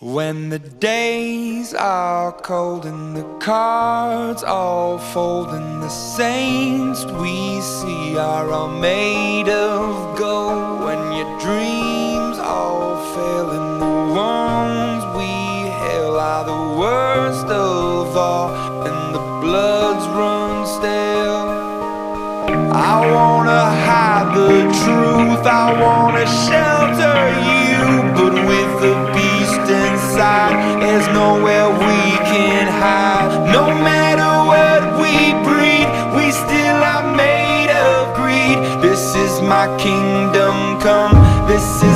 When the days are cold and the cards all fold and the saints we see are all made of gold, when your dreams all fail and the ones we hail are the worst of all and the bloods run stale, I wanna hide the truth, I wanna shelter you, but with the beast inside, there's nowhere we can hide. No matter what we breed, we still are made of greed. This is my kingdom come, this is